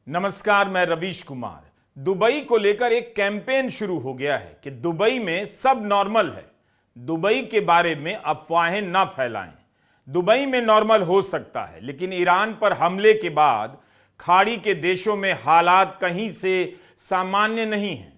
नमस्कार, मैं रवीश कुमार। दुबई को लेकर एक कैंपेन शुरू हो गया है कि दुबई में सब नॉर्मल है। दुबई के बारे में अफवाहें न फैलाएं। दुबई में नॉर्मल हो सकता है, लेकिन ईरान पर हमले के बाद खाड़ी के देशों में हालात कहीं से सामान्य नहीं हैं।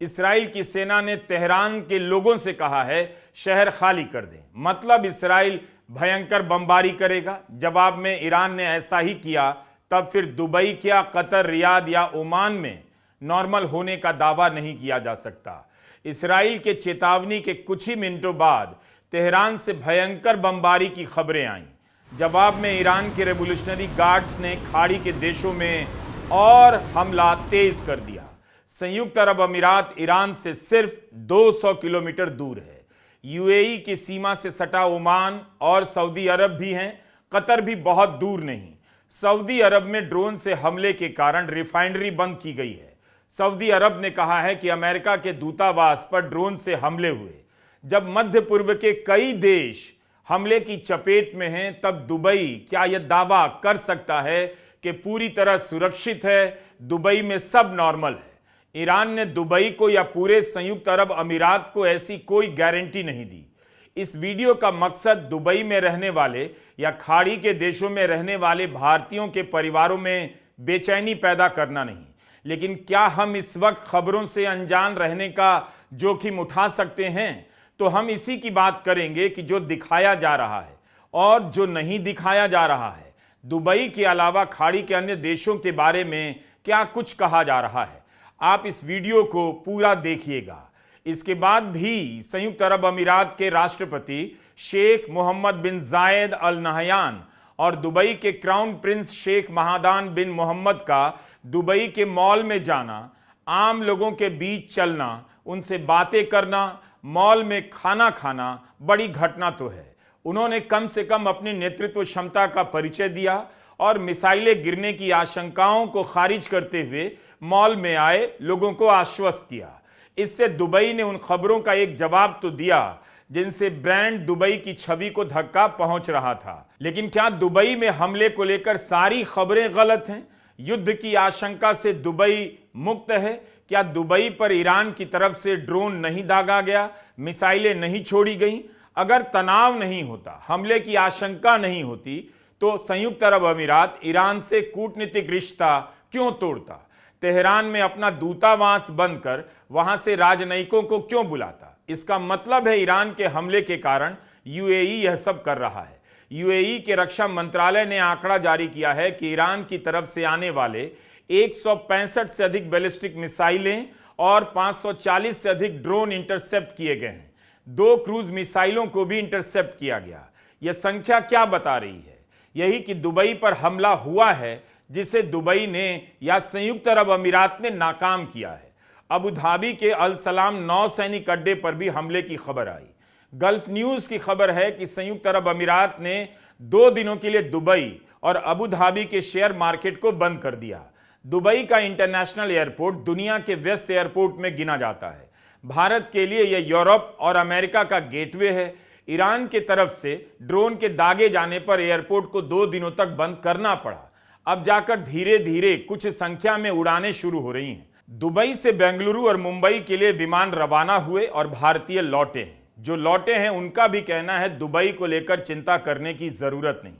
इसराइल की सेना ने तेहरान के लोगों से कहा है शहर खाली कर दें। मतलब इसराइल भयंकर बमबारी करेगा। जवाब में ईरान ने ऐसा ही किया। तब फिर दुबई क्या, कतर, रियाद या ओमान में नॉर्मल होने का दावा नहीं किया जा सकता। इसराइल के चेतावनी के कुछ ही मिनटों बाद तेहरान से भयंकर बमबारी की खबरें आईं। जवाब में ईरान के रेवोल्यूशनरी गार्ड्स ने खाड़ी के देशों में और हमला तेज कर दिया। संयुक्त अरब अमीरात ईरान से सिर्फ 200 किलोमीटर दूर है। यूएई की सीमा से सटा ओमान और सऊदी अरब भी हैं। कतर भी बहुत दूर नहीं। सऊदी अरब में ड्रोन से हमले के कारण रिफाइनरी बंद की गई है। सऊदी अरब ने कहा है कि अमेरिका के दूतावास पर ड्रोन से हमले हुए। जब मध्य पूर्व के कई देश हमले की चपेट में हैं, तब दुबई क्या यह दावा कर सकता है कि पूरी तरह सुरक्षित है? दुबई में सब नॉर्मल है। ईरान ने दुबई को या पूरे संयुक्त अरब अमीरात को ऐसी कोई गारंटी नहीं दी। इस वीडियो का मकसद दुबई में रहने वाले या खाड़ी के देशों में रहने वाले भारतीयों के परिवारों में बेचैनी पैदा करना नहीं, लेकिन क्या हम इस वक्त खबरों से अनजान रहने का जोखिम उठा सकते हैं? तो हम इसी की बात करेंगे कि जो दिखाया जा रहा है और जो नहीं दिखाया जा रहा है। दुबई के अलावा खाड़ी के अन्य देशों के बारे में क्या कुछ कहा जा रहा है। आप इस वीडियो को पूरा देखिएगा। इसके बाद भी संयुक्त अरब अमीरात के राष्ट्रपति शेख मोहम्मद बिन जायद अल नहयान और दुबई के क्राउन प्रिंस शेख महादान बिन मोहम्मद का दुबई के मॉल में जाना, आम लोगों के बीच चलना, उनसे बातें करना, मॉल में खाना खाना बड़ी घटना तो है। उन्होंने कम से कम अपनी नेतृत्व क्षमता का परिचय दिया और मिसाइलें गिरने की आशंकाओं को खारिज करते हुए मॉल में आए लोगों को आश्वस्त किया। इससे दुबई ने उन खबरों का एक जवाब तो दिया जिनसे ब्रांड दुबई की छवि को धक्का पहुंच रहा था। लेकिन क्या दुबई में हमले को लेकर सारी खबरें गलत हैं? युद्ध की आशंका से दुबई मुक्त है? क्या दुबई पर ईरान की तरफ से ड्रोन नहीं दागा गया, मिसाइलें नहीं छोड़ी गईं? अगर तनाव नहीं होता, हमले की आशंका नहीं होती, तो संयुक्त अरब अमीरात ईरान से कूटनीतिक रिश्ता क्यों तोड़ता? तेहरान में अपना दूतावास बंद कर वहां से राजनयिकों को क्यों बुलाता? इसका मतलब है ईरान के हमले के कारण यूएई यह सब कर रहा है। यूएई के रक्षा मंत्रालय ने आंकड़ा जारी किया है कि ईरान की तरफ से आने वाले 165 से अधिक बैलिस्टिक मिसाइलें और 540 से अधिक ड्रोन इंटरसेप्ट किए गए हैं। 2 क्रूज मिसाइलों को भी इंटरसेप्ट किया गया। यह संख्या क्या बता रही है? यही कि दुबई पर हमला हुआ है जिसे दुबई ने या संयुक्त अरब अमीरात ने नाकाम किया है। अबू धाबी के अल सलाम नौसैनिक अड्डे पर भी हमले की खबर आई। गल्फ न्यूज की खबर है कि संयुक्त अरब अमीरात ने 2 दिनों के लिए दुबई और अबू धाबी के शेयर मार्केट को बंद कर दिया। दुबई का इंटरनेशनल एयरपोर्ट दुनिया के व्यस्त एयरपोर्ट में गिना जाता है। भारत के लिए यह यूरोप और अमेरिका का गेटवे है। ईरान की तरफ से ड्रोन के दागे जाने पर एयरपोर्ट को 2 दिनों तक बंद करना पड़ा। अब जाकर धीरे धीरे कुछ संख्या में उड़ानें शुरू हो रही हैं। दुबई से बेंगलुरु और मुंबई के लिए विमान रवाना हुए और भारतीय लौटे हैं। जो लौटे हैं उनका भी कहना है दुबई को लेकर चिंता करने की जरूरत नहीं।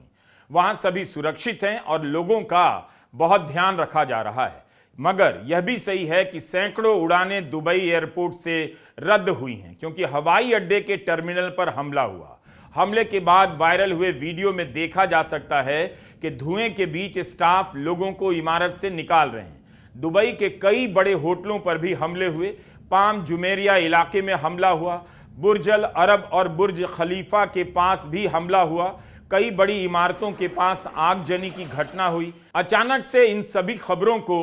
वहां सभी सुरक्षित हैं और लोगों का बहुत ध्यान रखा जा रहा है। मगर यह भी सही है कि सैकड़ों उड़ानें दुबई एयरपोर्ट से रद्द हुई हैं क्योंकि हवाई अड्डे के टर्मिनल पर हमला हुआ। हमले के बाद वायरल हुए वीडियो में देखा जा सकता है कि धुएं के बीच स्टाफ लोगों को इमारत से निकाल रहे हैं। दुबई के कई बड़े होटलों पर भी हमले हुए। पाम जुमेरिया इलाके में हमला हुआ। बुर्ज अल अरब और बुर्ज खलीफा के पास भी हमला हुआ। कई बड़ी इमारतों के पास आगजनी की घटना हुई। अचानक से इन सभी खबरों को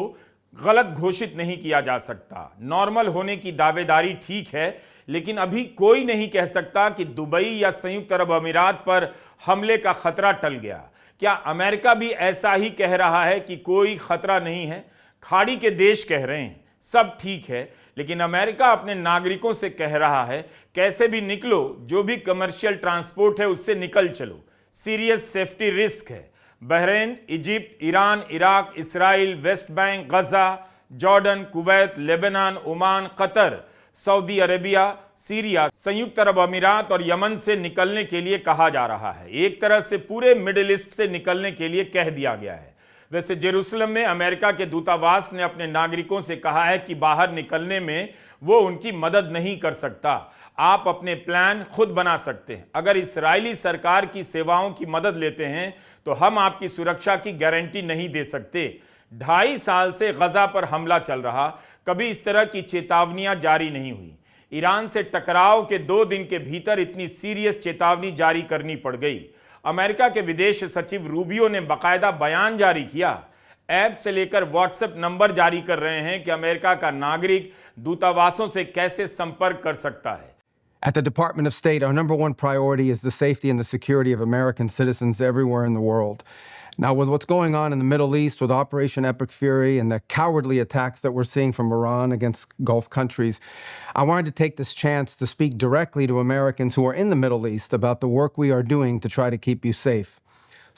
गलत घोषित नहीं किया जा सकता। नॉर्मल होने की दावेदारी ठीक है, लेकिन अभी कोई नहीं कह सकता कि दुबई या संयुक्त अरब अमीरात पर हमले का खतरा टल गया। क्या अमेरिका भी ऐसा ही कह रहा है कि कोई खतरा नहीं है? खाड़ी के देश कह रहे हैं सब ठीक है, लेकिन अमेरिका अपने नागरिकों से कह रहा है कैसे भी निकलो, जो भी कमर्शियल ट्रांसपोर्ट है उससे निकल चलो, सीरियस सेफ्टी रिस्क है। Bahrain, Egypt, Iran, Iraq, Israel, West Bank, Gaza, Jordan, Kuwait, Lebanon, Oman, Qatar, Saudi Arabia, Syria, संयुक्त अरब अमीरात और यमन से निकलने के लिए कहा जा रहा है। एक तरह से पूरे मिडिल ईस्ट से निकलने के लिए कह दिया गया है। वैसे जेरूसलम में अमेरिका के दूतावास ने अपने नागरिकों से कहा है कि बाहर निकलने में वो उनकी मदद नहीं कर सकता, आप अपने प्लान खुद बना सकते हैं। अगर इस्राएली सरकार की सेवाओं की मदद लेते हैं तो हम आपकी सुरक्षा की गारंटी नहीं दे सकते। 2.5 साल से गजा पर हमला चल रहा, कभी इस तरह की चेतावनियां जारी नहीं हुई। ईरान से टकराव के 2 दिन के भीतर इतनी सीरियस चेतावनी जारी करनी पड़ गई। अमेरिका के विदेश सचिव रूबियो ने बाकायदा बयान जारी किया। ऐप से लेकर व्हाट्सएप नंबर जारी कर रहे हैं कि अमेरिका का नागरिक दूतावासों से कैसे संपर्क कर सकता है। At the Department of State, our number one priority is the safety and the security of American citizens everywhere in the world. Now, with what's going on in the Middle East with Operation Epic Fury and the cowardly attacks that we're seeing from Iran against Gulf countries, I wanted to take this chance to speak directly to Americans who are in the Middle East about the work we are doing to try to keep you safe.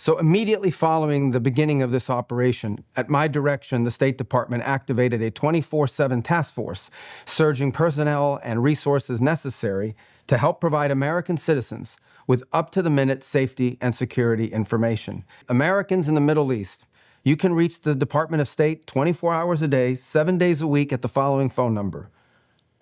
So immediately following the beginning of this operation, at my direction, the State Department activated a 24/7 task force, surging personnel and resources necessary to help provide American citizens with up-to-the-minute safety and security information. Americans in the Middle East, you can reach the Department of State 24 hours a day, 7 days a week at the following phone number: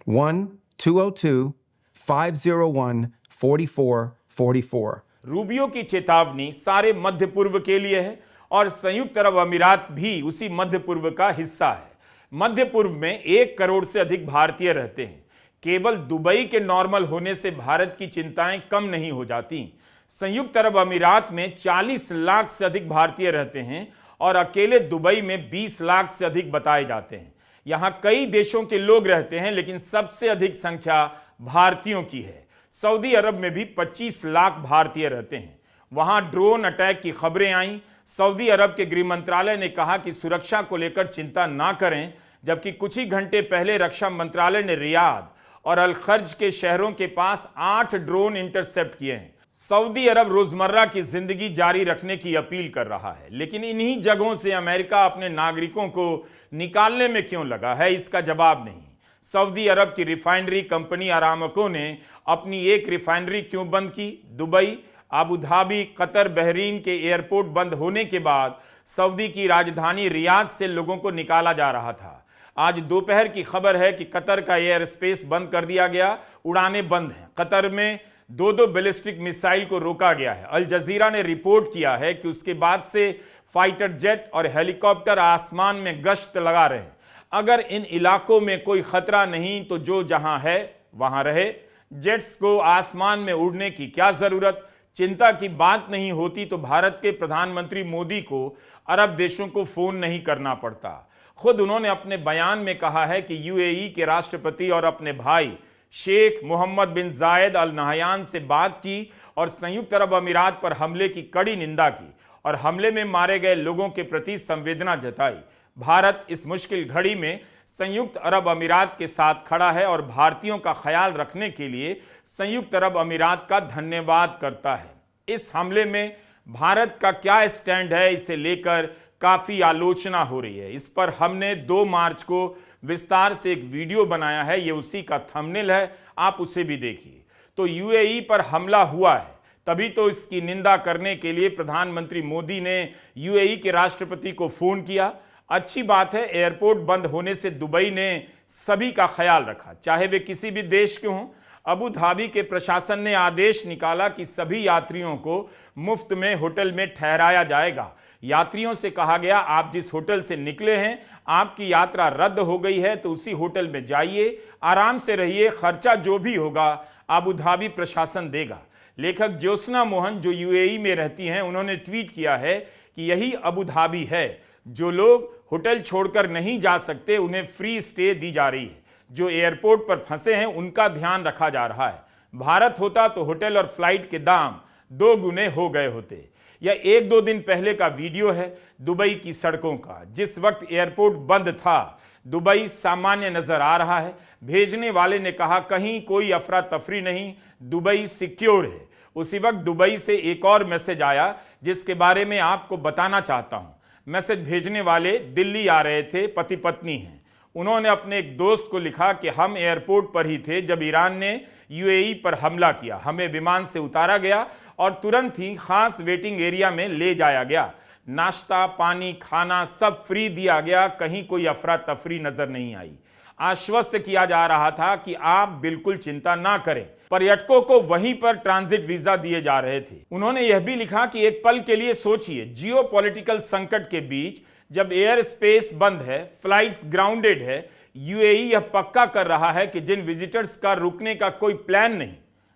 1-202-501-4444. Rubio की चेतावनी सारे मध्य पूर्व के लिए है और संयुक्त अरब अमीरात भी उसी मध्य पूर्व का हिस्सा है। मध्य पूर्व में 1 करोड़ से अधिक भारतीय रहते हैं। केवल दुबई के नॉर्मल होने से भारत की चिंताएं कम नहीं हो जाती। संयुक्त अरब अमीरात में 40 लाख से अधिक भारतीय रहते हैं और अकेले दुबई में 20 लाख से अधिक बताए जाते हैं। यहां कई देशों के लोग रहते हैं, लेकिन सबसे अधिक संख्या भारतीयों की है। सऊदी अरब में भी 25 लाख भारतीय रहते हैं। वहां ड्रोन अटैक की खबरें आईं। सऊदी अरब के गृह मंत्रालय ने कहा कि सुरक्षा को लेकर चिंता ना करें, जबकि कुछ ही घंटे पहले रक्षा मंत्रालय ने रियाद और अल खर्ज के शहरों के पास 8 ड्रोन इंटरसेप्ट किए हैं। सऊदी अरब रोजमर्रा की जिंदगी जारी रखने की अपील कर रहा है, लेकिन इन्हीं जगहों से अमेरिका अपने नागरिकों को निकालने में क्यों लगा है, इसका जवाब नहीं। सऊदी अरब की रिफाइनरी कंपनी अरामको ने अपनी एक रिफाइनरी क्यों बंद की? Dubai, Abu Dhabi, Qatar, Bahrain के एयरपोर्ट बंद होने के बाद सऊदी की राजधानी रियाद से लोगों को निकाला जा रहा था। आज दोपहर की खबर है कि कतर का एयर स्पेस बंद कर दिया गया, उड़ानें बंद हैं। कतर में 2 बैलिस्टिक मिसाइल को रोका गया है। अल जजीरा ने रिपोर्ट किया है कि उसके बाद से फाइटर जेट और हेलीकॉप्टर आसमान में गश्त लगा रहे हैं। अगर इन इलाकों में कोई खतरा नहीं तो जो जहां है वहां रहे। जेट्स को आसमान में उड़ने की क्या जरूरत? चिंता की बात नहीं होती तो भारत के प्रधानमंत्री मोदी को अरब देशों को फोन नहीं करना पड़ता। खुद उन्होंने अपने बयान में कहा है कि यूएई के राष्ट्रपति और अपने भाई शेख मोहम्मद बिन जायद अल नहयान से बात की और संयुक्त अरब अमीरात पर हमले की कड़ी निंदा की और हमले में मारे गए लोगों के प्रति संवेदना जताई। भारत इस मुश्किल घड़ी में संयुक्त अरब अमीरात के साथ खड़ा है और भारतीयों का ख्याल रखने के लिए संयुक्त अरब अमीरात का धन्यवाद करता है। इस हमले में भारत का क्या स्टैंड है, इसे लेकर काफी आलोचना हो रही है। इस पर हमने 2 मार्च को विस्तार से एक वीडियो बनाया है, ये उसी का थंबनेल है, आप उसे भी देखिए। तो यूएई पर हमला हुआ है, तभी तो इसकी निंदा करने के लिए प्रधानमंत्री मोदी ने यूएई के राष्ट्रपति को फोन किया। अच्छी बात है, एयरपोर्ट बंद होने से दुबई ने सभी का ख्याल रखा, चाहे वे किसी भी देश के हों। अबू धाबी के प्रशासन ने आदेश निकाला कि सभी यात्रियों को मुफ्त में होटल में ठहराया जाएगा। यात्रियों से कहा गया, आप जिस होटल से निकले हैं, आपकी यात्रा रद्द हो गई है तो उसी होटल में जाइए, आराम से रहिए, खर्चा जो भी होगा अबू धाबी प्रशासन देगा। लेखक ज्योत्सना मोहन जो यूएई में रहती हैं, उन्होंने ट्वीट किया है कि यही अबू धाबी है। जो लोग होटल छोड़कर नहीं जा सकते उन्हें फ्री स्टे दी जा रही है। जो एयरपोर्ट पर फंसे हैं उनका ध्यान रखा जा रहा है। भारत होता तो होटल और फ्लाइट के दाम 2 गुने हो गए होते। यह 1-2 दिन पहले का वीडियो है दुबई की सड़कों का। जिस वक्त एयरपोर्ट बंद था, दुबई सामान्य नजर आ रहा है। भेजने वाले ने कहा कहीं कोई अफरा तफरी नहीं, दुबई सिक्योर है। उसी वक्त दुबई से एक और मैसेज आया जिसके बारे में आपको बताना चाहता हूं। मैसेज भेजने वाले दिल्ली आ रहे थे, पति पत्नी हैं। उन्होंने अपने एक दोस्त को लिखा कि हम एयरपोर्ट पर ही थे जब ईरान ने यूएई पर हमला किया। हमें विमान से उतारा गया और तुरंत ही खास वेटिंग एरिया में ले जाया गया। नाश्ता, पानी, खाना सब फ्री दिया गया। कहीं कोई अफरा तफरी नजर नहीं आई। आश्वस्त किया जा रहा था कि आप बिल्कुल चिंता ना करें। पर्यटकों को वहीं पर ट्रांजिट वीजा दिए जा रहे थे। उन्होंने यह भी लिखा कि एक पल के लिए सोचिए, जियोपॉलिटिकल संकट के बीच जब एयर स्पेस बंद है, फ्लाइट्स ग्राउंडेड है, यूएई यह पक्का कर रहा है कि जिन विजिटर्स का रुकने का कोई प्लान नहीं,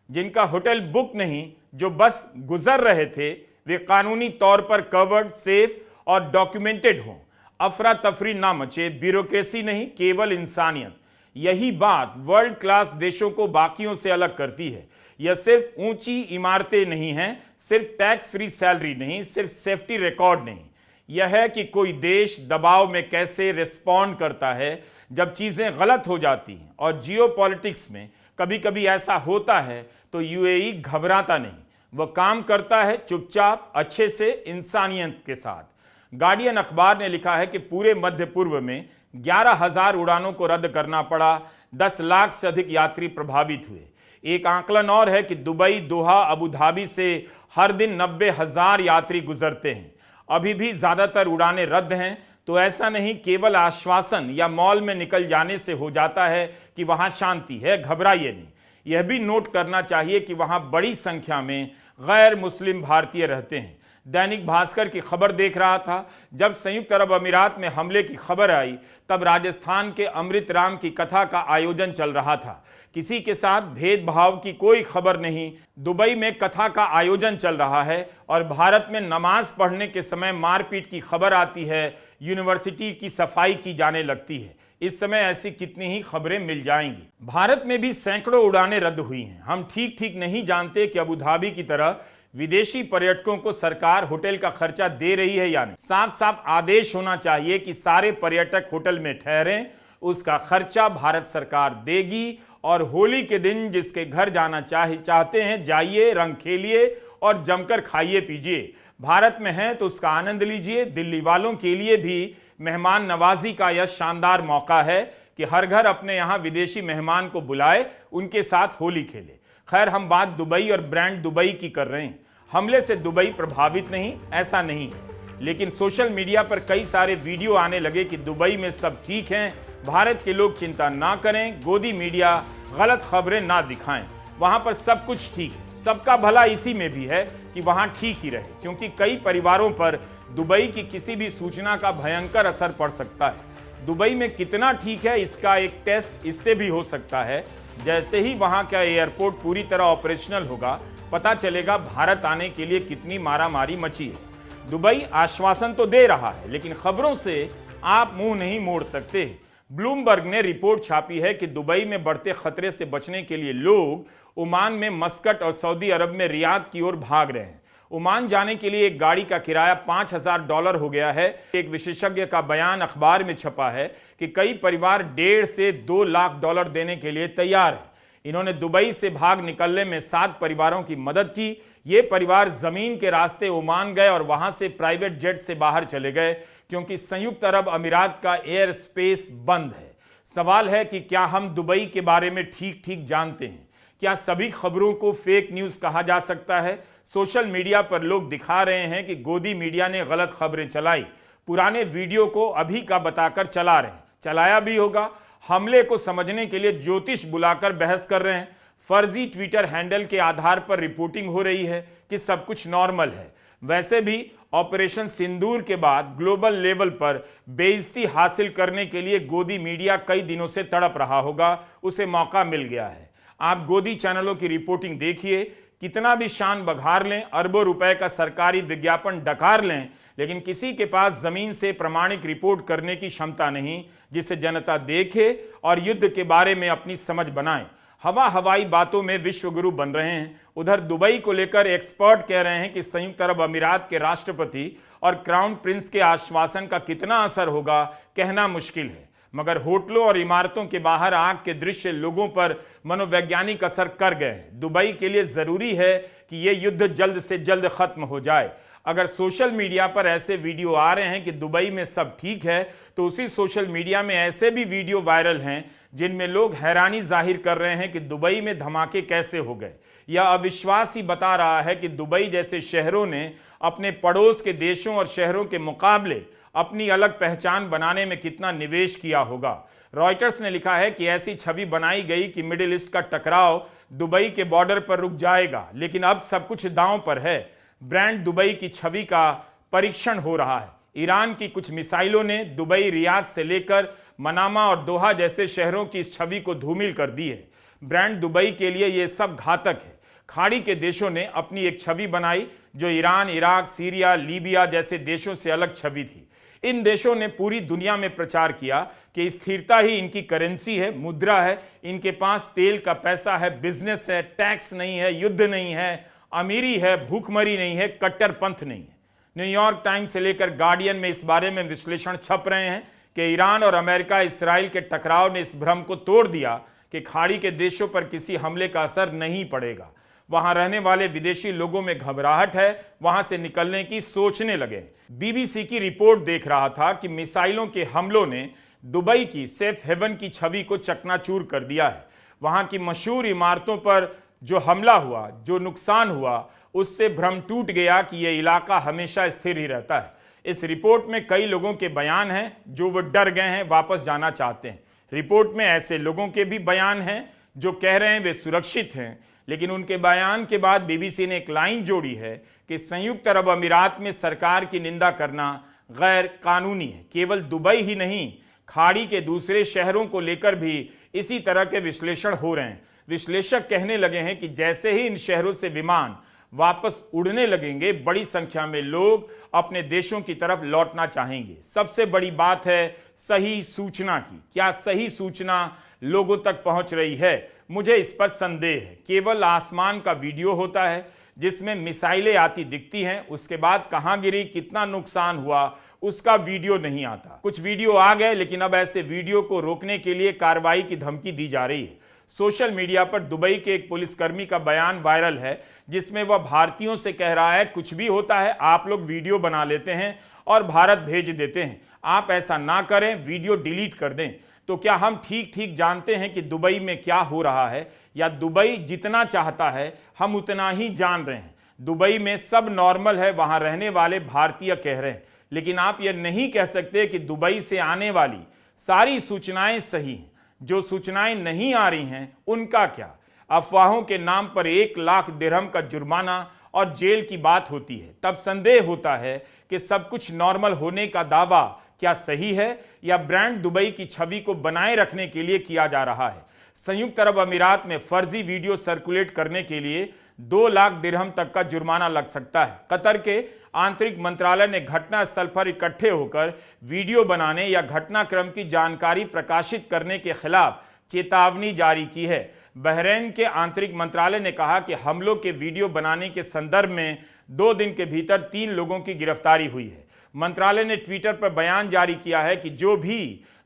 जिनका होटल बुक नहीं, जो बस गुजर रहे थे, वे कानूनी तौर पर कवर्ड, सेफ और डॉक्यूमेंटेड हों। अफरा तफरी ना मचे, ब्यूरोक्रेसी नहीं, केवल इंसानियत। यही बात वर्ल्ड क्लास देशों को बाकियों से अलग करती है। यह सिर्फ ऊंची इमारतें नहीं हैं, सिर्फ टैक्स फ्री सैलरी नहीं, सिर्फ सेफ्टी रिकॉर्ड नहीं, यह है कि कोई देश दबाव में कैसे रिस्पॉन्ड करता है जब चीजें गलत हो जाती हैं। और जियोपॉलिटिक्स में कभी कभी ऐसा होता है तो यूएई घबराता नहीं, वह काम करता है चुपचाप, अच्छे से, इंसानियत के साथ। गार्डियन अखबार ने लिखा है कि पूरे मध्य पूर्व में 11,000 उड़ानों को रद्द करना पड़ा, 10 लाख से अधिक यात्री प्रभावित हुए। एक आंकलन और है कि दुबई, दोहा, अबू धाबी से हर दिन 90,000 यात्री गुजरते हैं। अभी भी ज्यादातर उड़ानें रद्द हैं। तो ऐसा नहीं केवल आश्वासन या मॉल में निकल जाने से हो जाता है कि वहां शांति है, घबराइए नहीं। यह भी नोट करना चाहिए कि वहां बड़ी संख्या में गैर मुस्लिम भारतीय रहते हैं। दैनिक भास्कर की खबर देख रहा था, जब संयुक्त अरब अमीरात में हमले की खबर आई तब राजस्थान के अमृत राम की कथा का आयोजन चल रहा था। किसी के साथ भेदभाव की कोई खबर नहीं। दुबई में कथा का आयोजन चल रहा है और भारत में नमाज पढ़ने के समय मारपीट की खबर आती है, यूनिवर्सिटी की सफाई की जाने लगती है। इस समय ऐसी कितनी ही खबरें मिल जाएंगी। भारत में भी सैकड़ों उड़ानें रद्द हुई हैं। हम ठीक ठीक नहीं जानते कि अबू धाबी की तरह विदेशी पर्यटकों को सरकार होटल का खर्चा दे रही है या नहीं। साफ साफ आदेश होना चाहिए कि सारे पर्यटक होटल में ठहरें, उसका खर्चा भारत सरकार देगी। और होली के दिन जिसके घर जाना चाहते हैं जाइए, रंग खेलिए और जमकर खाइए पीजिए। भारत में हैं तो उसका आनंद लीजिए। दिल्ली वालों के लिए भी मेहमान नवाजी का यह शानदार मौका है कि हर घर अपने यहाँ विदेशी मेहमान को बुलाए, उनके साथ होली खेले। खैर, हम बात दुबई और ब्रांड दुबई की कर रहे हैं। हमले से दुबई प्रभावित नहीं, ऐसा नहीं है, लेकिन सोशल मीडिया पर कई सारे वीडियो आने लगे कि दुबई में सब ठीक है, भारत के लोग चिंता ना करें, गोदी मीडिया गलत खबरें ना दिखाएं, वहां पर सब कुछ ठीक है। सबका भला इसी में भी है कि वहां ठीक ही रहे, क्योंकि कई परिवारों पर दुबई की किसी भी सूचना का भयंकर असर पड़ सकता है। दुबई में कितना ठीक है इसका एक टेस्ट इससे भी हो सकता है। जैसे ही वहां का एयरपोर्ट पूरी तरह ऑपरेशनल होगा, पता चलेगा भारत आने के लिए कितनी मारामारी मची है। दुबई आश्वासन तो दे रहा है, लेकिन खबरों से आप मुंह नहीं मोड़ सकते। ब्लूमबर्ग ने रिपोर्ट छापी है कि दुबई में बढ़ते खतरे से बचने के लिए लोग ओमान में मस्कट और सऊदी अरब में रियाद की ओर भाग रहे हैं। ओमान जाने के लिए एक गाड़ी का किराया $5,000 हो गया है। एक विशेषज्ञ का बयान अखबार में छपा है कि कई परिवार $1.5 से $2 लाख देने के लिए तैयार हैं। इन्होंने दुबई से भाग निकलने में 7 परिवारों की मदद की। ये परिवार जमीन के रास्ते ओमान गए और वहां से प्राइवेट जेट से बाहर चले गए, क्योंकि संयुक्त अरब अमीरात का एयर स्पेस बंद है। सवाल है कि क्या हम दुबई के बारे में ठीक ठीक जानते हैं? क्या सभी खबरों को फेक न्यूज कहा जा सकता है? सोशल मीडिया पर लोग दिखा रहे हैं कि गोदी मीडिया ने गलत खबरें चलाई, पुराने वीडियो को अभी का बताकर चला रहे हैं। चलाया भी होगा। हमले को समझने के लिए ज्योतिष बुलाकर बहस कर रहे हैं। फर्जी ट्विटर हैंडल के आधार पर रिपोर्टिंग हो रही है कि सब कुछ नॉर्मल है। वैसे भी ऑपरेशन सिंदूर के बाद ग्लोबल लेवल पर बेइज्जती हासिल करने के लिए गोदी मीडिया कई दिनों से तड़प रहा होगा, उसे मौका मिल गया है। आप गोदी चैनलों की रिपोर्टिंग देखिए, कितना भी शान बघार लें, अरबों रुपए का सरकारी विज्ञापन डकार लें, लेकिन किसी के पास जमीन से प्रमाणिक रिपोर्ट करने की क्षमता नहीं जिसे जनता देखे और युद्ध के बारे में अपनी समझ बनाए। हवाई बातों में विश्वगुरु बन रहे हैं। उधर दुबई को लेकर एक्सपर्ट कह रहे हैं कि संयुक्त अरब अमीरात के राष्ट्रपति और क्राउन प्रिंस के आश्वासन का कितना असर होगा कहना मुश्किल है। मगर होटलों और इमारतों के बाहर आग के दृश्य लोगों पर मनोवैज्ञानिक असर कर गए हैं। दुबई के लिए जरूरी है कि यह युद्ध जल्द से जल्द खत्म हो जाए। अगर सोशल मीडिया पर ऐसे वीडियो आ रहे हैं कि दुबई में सब ठीक है, तो उसी सोशल मीडिया में ऐसे भी वीडियो वायरल हैं जिनमें लोग हैरानी जाहिर कर रहे हैं कि दुबई में धमाके कैसे हो गए। यह अविश्वास ही बता रहा है कि दुबई जैसे शहरों ने अपने पड़ोस के देशों और शहरों के मुकाबले अपनी अलग पहचान बनाने में कितना निवेश किया होगा। रॉयटर्स ने लिखा है कि ऐसी छवि बनाई गई कि मिडिल ईस्ट का टकराव दुबई के बॉर्डर पर रुक जाएगा, लेकिन अब सब कुछ दांव पर है। ब्रांड दुबई की छवि का परीक्षण हो रहा है। ईरान की कुछ मिसाइलों ने दुबई, रियाद से लेकर मनामा और दोहा जैसे शहरों की इस छवि को धूमिल कर दी है। ब्रांड दुबई के लिए यह सब घातक है। खाड़ी के देशों ने अपनी एक छवि बनाई जो ईरान, इराक, सीरिया, लीबिया जैसे देशों से अलग छवि थी। इन देशों ने पूरी दुनिया में प्रचार किया कि स्थिरता ही इनकी करेंसी है, मुद्रा है, इनके पास तेल का पैसा है, बिजनेस है, टैक्स नहीं है, युद्ध नहीं है, अमीरी है, भूखमरी नहीं है, कट्टरपंथ नहीं है। न्यूयॉर्क टाइम्स से लेकर गार्डियन में इस बारे में विश्लेषण छप रहे हैं कि ईरान और अमेरिका इस्राइल के टकराव ने इस भ्रम को तोड़ दिया कि खाड़ी के देशों पर किसी हमले का असर नहीं पड़ेगा। वहां रहने वाले विदेशी लोगों में घबराहट है, वहां से निकलने की सोचने लगे। बीबीसी की रिपोर्ट देख रहा था कि मिसाइलों के हमलों ने दुबई की सेफ हेवन की छवि को चकनाचूर कर दिया है। वहां की मशहूर इमारतों पर जो हमला हुआ, जो नुकसान हुआ, उससे भ्रम टूट गया कि यह इलाका हमेशा स्थिर ही रहता है। इस रिपोर्ट में कई लोगों के बयान हैं जो वो डर गए हैं, वापस जाना चाहते हैं। रिपोर्ट में ऐसे लोगों के भी बयान हैं जो कह रहे हैं वे सुरक्षित हैं, लेकिन उनके बयान के बाद बीबीसी ने एक लाइन जोड़ी है कि संयुक्त अरब अमीरात में सरकार की निंदा करना गैर कानूनी है। केवल दुबई ही नहीं, खाड़ी के दूसरे शहरों को लेकर भी इसी तरह के विश्लेषण हो रहे हैं। विश्लेषक कहने लगे हैं कि जैसे ही इन शहरों से विमान वापस उड़ने लगेंगे, बड़ी संख्या में लोग अपने देशों की तरफ लौटना चाहेंगे। सबसे बड़ी बात है सही सूचना की। क्या सही सूचना लोगों तक पहुंच रही है? मुझे इस पर संदेह है। केवल आसमान का वीडियो होता है जिसमें मिसाइलें आती दिखती हैं, उसके बाद कहां गिरी, कितना नुकसान हुआ, उसका वीडियो नहीं आता। कुछ वीडियो आ गए, लेकिन अब ऐसे वीडियो को रोकने के लिए कार्रवाई की धमकी दी जा रही है। सोशल मीडिया पर दुबई के एक पुलिसकर्मी का बयान वायरल है जिसमें वह भारतीयों से कह रहा है, कुछ भी होता है, आप लोग वीडियो बना लेते हैं और भारत भेज देते हैं, आप ऐसा ना करें, वीडियो डिलीट कर दें। तो क्या हम ठीक ठीक जानते हैं कि दुबई में क्या हो रहा है, या दुबई जितना चाहता है हम उतना ही जान रहे हैं? दुबई में सब नॉर्मल है, वहां रहने वाले भारतीय कह रहे हैं, लेकिन आप यह नहीं कह सकते कि दुबई से आने वाली सारी सूचनाएं सही हैं। जो सूचनाएं नहीं आ रही हैं उनका क्या? अफवाहों के नाम पर 1 लाख दिरहम का जुर्माना और जेल की बात होती है, तब संदेह होता है कि सब कुछ नॉर्मल होने का दावा क्या सही है या ब्रांड दुबई की छवि को बनाए रखने के लिए किया जा रहा है। संयुक्त अरब अमीरात में फर्जी वीडियो सर्कुलेट करने के लिए 2 लाख दिरहम तक का जुर्माना लग सकता है। कतर के आंतरिक मंत्रालय ने घटनास्थल पर इकट्ठे होकर वीडियो बनाने या घटनाक्रम की जानकारी प्रकाशित करने के खिलाफ चेतावनी जारी की है। बहरीन के आंतरिक मंत्रालय ने कहा कि हमलों के वीडियो बनाने के संदर्भ में 2 दिन के भीतर 3 लोगों की गिरफ्तारी हुई है। मंत्रालय ने ट्विटर पर बयान जारी किया है कि जो भी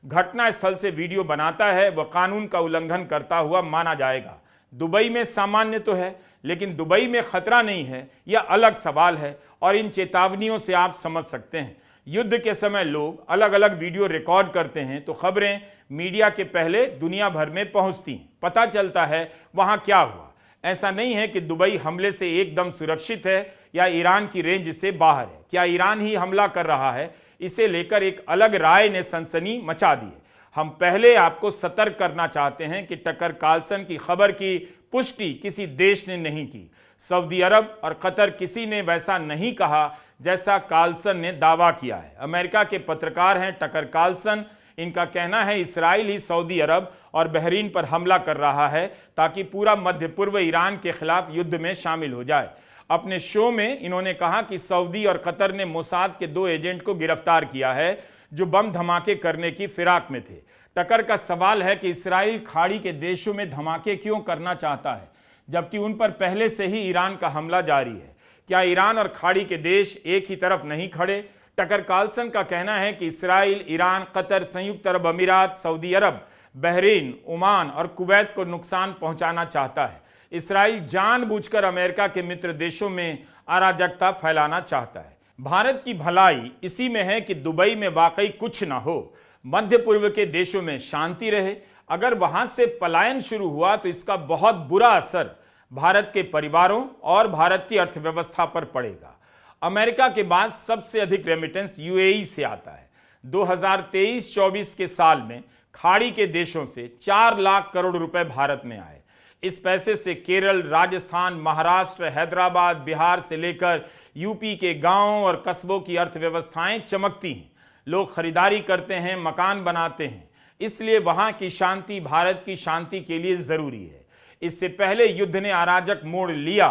घटनास्थल से वीडियो बनाता है वह कानून का उल्लंघन करता हुआ माना जाएगा। दुबई में सामान्य तो है, लेकिन दुबई में खतरा नहीं है, यह अलग सवाल है। और इन चेतावनियों से आप समझ सकते हैं, युद्ध के समय लोग अलग अलग वीडियो रिकॉर्ड करते हैं तो खबरें मीडिया के पहले दुनिया भर में पहुंचती हैं, पता चलता है वहां क्या हुआ। ऐसा नहीं है कि दुबई हमले से एकदम सुरक्षित है या ईरान की रेंज से बाहर है। क्या ईरान ही हमला कर रहा है? इसे लेकर एक अलग राय ने सनसनी मचा दी है। हम पहले आपको सतर्क करना चाहते हैं कि टकर कार्लसन की खबर की पुष्टि किसी देश ने नहीं की। सऊदी अरब और कतर किसी ने वैसा नहीं कहा जैसा कार्लसन ने दावा किया है। अमेरिका के पत्रकार हैं टकर कार्लसन, इनका कहना है इस्राइल ही सऊदी अरब और बहरीन पर हमला कर रहा है ताकि पूरा मध्य पूर्व ईरान के खिलाफ युद्ध में शामिल हो जाए। अपने शो में इन्होंने कहा कि सऊदी और कतर ने मोसाद के 2 एजेंट को गिरफ्तार किया है जो बम धमाके करने की फिराक में थे। टकर का सवाल है कि इस्राइल खाड़ी के देशों में धमाके क्यों करना चाहता है जबकि उन पर पहले से ही ईरान का हमला जारी है? क्या ईरान और खाड़ी के देश एक ही तरफ नहीं खड़े? टकर कार्लसन का कहना है कि इसराइल, ईरान, कतर, संयुक्त अरब अमीरात, सऊदी अरब, बहरीन, ओमान और कुवैत को नुकसान पहुंचाना चाहता है। इसराइल जानबूझकर अमेरिका के मित्र देशों में अराजकता फैलाना चाहता है। भारत की भलाई इसी में है कि दुबई में वाकई कुछ ना हो, मध्य पूर्व के देशों में शांति रहे। अगर वहां से पलायन शुरू हुआ तो इसका बहुत बुरा असर भारत के परिवारों और भारत की अर्थव्यवस्था पर पड़ेगा। अमेरिका के बाद सबसे अधिक रेमिटेंस यूएई से आता है। 2023-24 के साल में खाड़ी के देशों से 4 लाख करोड़ रुपए भारत में आए। इस पैसे से केरल, राजस्थान, महाराष्ट्र, हैदराबाद, बिहार से लेकर यूपी के गांवों और कस्बों की अर्थव्यवस्थाएं चमकती हैं। लोग खरीदारी करते हैं, मकान बनाते हैं। इसलिए वहां की शांति भारत की शांति के लिए जरूरी है। इससे पहले युद्ध ने अराजक मोड़ लिया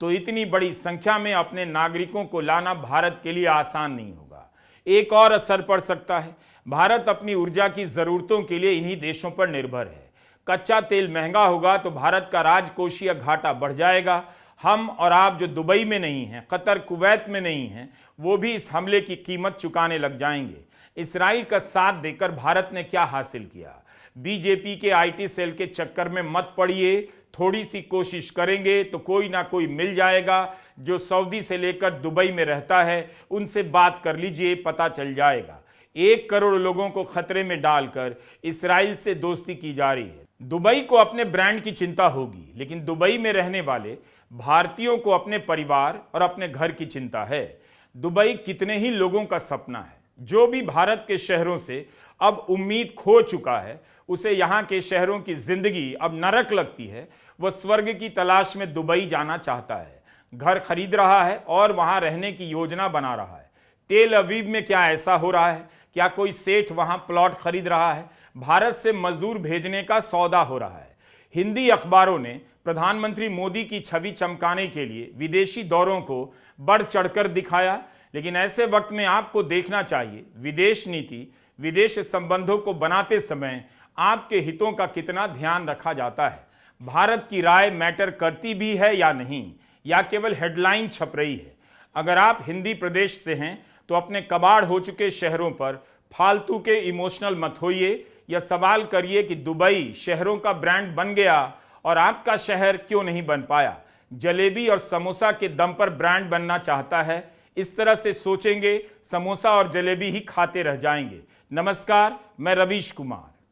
तो इतनी बड़ी संख्या में अपने नागरिकों को लाना भारत के लिए आसान नहीं होगा। एक और असर पड़ सकता है। भारत अपनी ऊर्जा की जरूरतों के लिए इन्हीं देशों पर निर्भर है। कच्चा तेल महंगा होगा तो भारत का राजकोषीय घाटा बढ़ जाएगा। हम और आप जो दुबई में नहीं हैं, कतर, कुवैत में नहीं हैं, वो भी इस हमले की कीमत चुकाने लग जाएंगे। इसराइल का साथ देकर भारत ने क्या हासिल किया? बीजेपी के आईटी सेल के चक्कर में मत पड़िए। थोड़ी सी कोशिश करेंगे तो कोई ना कोई मिल जाएगा। जो सऊदी से लेकर दुबई में रहता है उनसे बात कर लीजिए, पता चल जाएगा। 1 करोड़ लोगों को खतरे में डालकर इसराइल से दोस्ती की जा रही है। दुबई को अपने ब्रांड की चिंता होगी, लेकिन दुबई में रहने वाले भारतीयों को अपने परिवार और अपने घर की चिंता है। दुबई कितने ही लोगों का सपना है। जो भी भारत के शहरों से अब उम्मीद खो चुका है, उसे यहाँ के शहरों की जिंदगी अब नरक लगती है। वह स्वर्ग की तलाश में दुबई जाना चाहता है, घर खरीद रहा है और वहां रहने की योजना बना रहा है। तेल अवीव में क्या ऐसा हो रहा है? क्या कोई सेठ वहां प्लॉट खरीद रहा है? भारत से मजदूर भेजने का सौदा हो रहा है। हिंदी अखबारों ने प्रधानमंत्री मोदी की छवि चमकाने के लिए विदेशी दौरों को बढ़ चढ़कर दिखाया, लेकिन ऐसे वक्त में आपको देखना चाहिए विदेश नीति, विदेश संबंधों को बनाते समय आपके हितों का कितना ध्यान रखा जाता है। भारत की राय मैटर करती भी है या नहीं, या केवल हेडलाइन छप रही है? अगर आप हिंदी प्रदेश से हैं तो अपने कबाड़ हो चुके शहरों पर फालतू के इमोशनल मत होइए, या सवाल करिए कि दुबई शहरों का ब्रांड बन गया और आपका शहर क्यों नहीं बन पाया? जलेबी और समोसा के दम पर ब्रांड बनना चाहता है। इस तरह से सोचेंगे, समोसा और जलेबी ही खाते रह जाएंगे। नमस्कार, मैं रवीश कुमार।